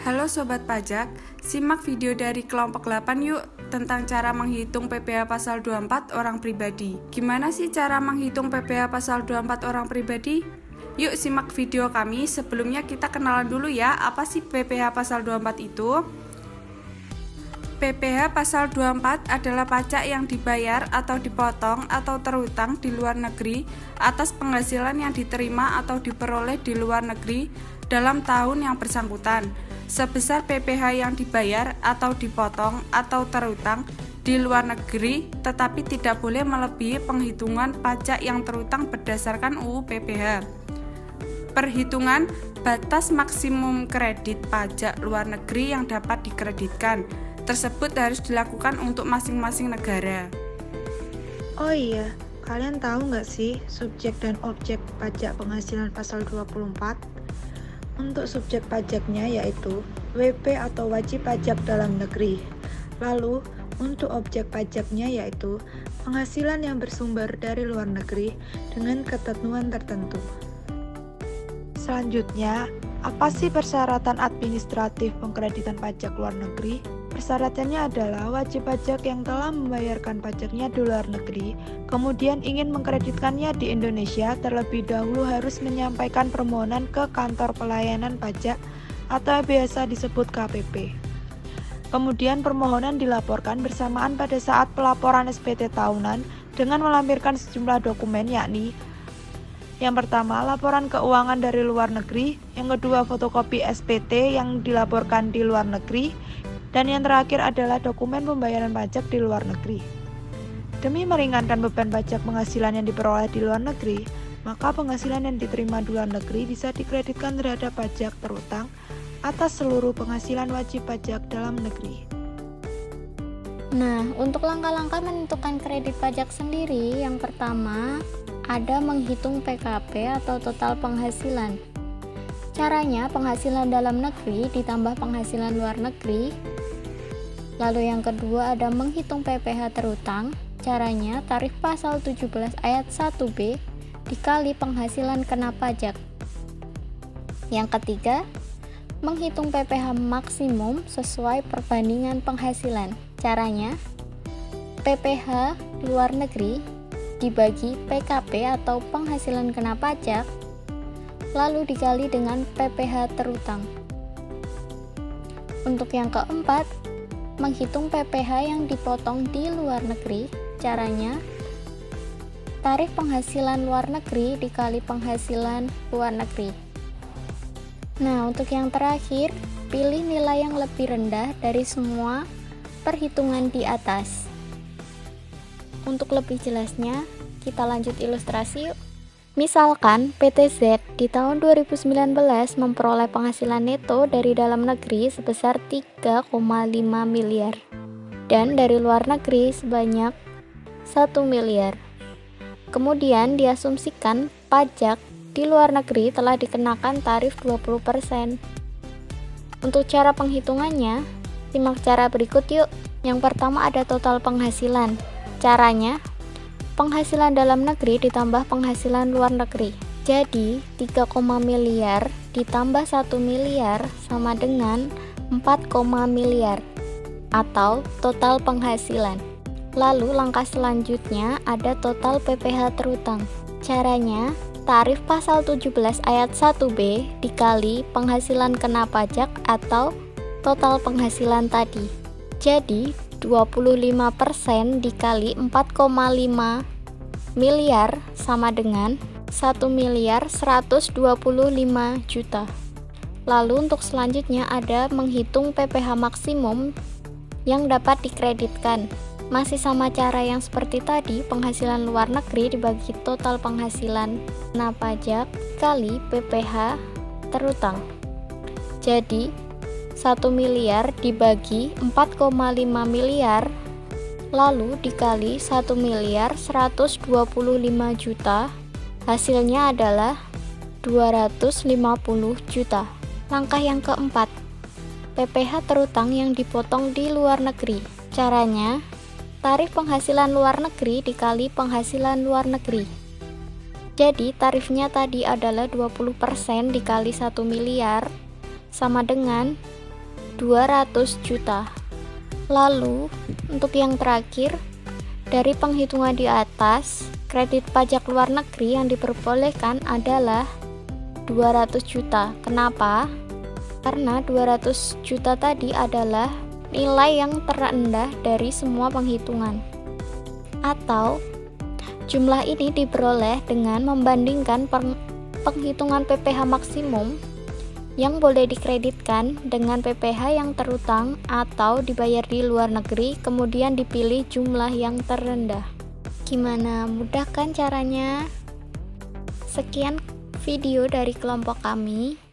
Halo Sobat Pajak, simak video dari kelompok 8 yuk tentang cara menghitung PPh pasal 24 orang pribadi. Gimana sih cara menghitung PPh pasal 24 orang pribadi? Yuk simak video kami. Sebelumnya kita kenalan dulu ya, apa sih PPh pasal 24 itu? PPh pasal 24 adalah pajak yang dibayar atau dipotong atau terutang di luar negeri atas penghasilan yang diterima atau diperoleh di luar negeri dalam tahun yang bersangkutan, sebesar PPh yang dibayar atau dipotong atau terutang di luar negeri, tetapi tidak boleh melebihi penghitungan pajak yang terutang berdasarkan UU PPh. Perhitungan batas maksimum kredit pajak luar negeri yang dapat dikreditkan tersebut harus dilakukan untuk masing-masing negara. Oh iya, kalian tahu nggak sih subjek dan objek pajak penghasilan pasal 24? Untuk subjek pajaknya yaitu WP atau wajib pajak dalam negeri. Lalu, untuk objek pajaknya yaitu penghasilan yang bersumber dari luar negeri dengan ketentuan tertentu. Selanjutnya, apa sih persyaratan administratif pengkreditan pajak luar negeri? Persyaratannya adalah wajib pajak yang telah membayarkan pajaknya di luar negeri, kemudian ingin mengkreditkannya di Indonesia, terlebih dahulu harus menyampaikan permohonan ke Kantor Pelayanan Pajak atau biasa disebut KPP. Kemudian permohonan dilaporkan bersamaan pada saat pelaporan SPT tahunan dengan melampirkan sejumlah dokumen, yakni yang pertama, laporan keuangan dari luar negeri, yang kedua, fotokopi SPT yang dilaporkan di luar negeri, dan yang terakhir adalah dokumen pembayaran pajak di luar negeri. Demi meringankan beban pajak penghasilan yang diperoleh di luar negeri, maka penghasilan yang diterima di luar negeri bisa dikreditkan terhadap pajak terutang atas seluruh penghasilan wajib pajak dalam negeri. Nah, untuk langkah-langkah menentukan kredit pajak sendiri, yang pertama ada menghitung PKP atau total penghasilan. Caranya, penghasilan dalam negeri ditambah penghasilan luar negeri. Lalu yang kedua ada menghitung PPh terutang. Caranya, tarif pasal 17 ayat 1B dikali penghasilan kena pajak. Yang ketiga, menghitung PPh maksimum sesuai perbandingan penghasilan. Caranya, PPh luar negeri dibagi PKP atau penghasilan kena pajak, lalu dikali dengan PPh terutang. Untuk yang keempat, menghitung PPh yang dipotong di luar negeri. Caranya, tarif penghasilan luar negeri dikali penghasilan luar negeri. Nah, untuk yang terakhir, pilih nilai yang lebih rendah dari semua perhitungan di atas. Untuk lebih jelasnya, kita lanjut ilustrasi yuk. Misalkan PT Z di tahun 2019 memperoleh penghasilan neto dari dalam negeri sebesar 3,5 miliar dan dari luar negeri sebanyak 1 miliar. Kemudian diasumsikan pajak di luar negeri telah dikenakan tarif 20%. Untuk cara penghitungannya, simak cara berikut yuk. Yang pertama ada total penghasilan. Caranya, penghasilan dalam negeri ditambah penghasilan luar negeri. Jadi, 3, miliar ditambah 1 miliar sama dengan 4, miliar atau total penghasilan. Lalu langkah selanjutnya ada total PPh terutang. Caranya, tarif pasal 17 ayat 1B dikali penghasilan kena pajak atau total penghasilan tadi. Jadi, 25% dikali 4,5 miliar sama dengan 1 miliar 125 juta. Lalu untuk selanjutnya ada menghitung PPh maksimum yang dapat dikreditkan. Masih sama cara yang seperti tadi, penghasilan luar negeri dibagi total penghasilan kena pajak kali PPh terutang. Jadi 1 miliar dibagi 4,5 miliar lalu dikali 1 miliar 125 juta, hasilnya adalah 250 juta. Langkah yang keempat, PPh terutang yang dipotong di luar negeri. Caranya, tarif penghasilan luar negeri dikali penghasilan luar negeri. Jadi tarifnya tadi adalah 20% dikali 1 miliar sama dengan 200 juta. Lalu, untuk yang terakhir, dari penghitungan di atas, kredit pajak luar negeri yang diperbolehkan adalah 200 juta. Kenapa? Karena 200 juta tadi adalah nilai yang terendah dari semua penghitungan. Atau, jumlah ini diperoleh dengan membandingkan penghitungan PPh maksimum yang boleh dikreditkan dengan PPh yang terutang atau dibayar di luar negeri, kemudian dipilih jumlah yang terendah. Gimana? Mudah kan caranya? Sekian video dari kelompok kami.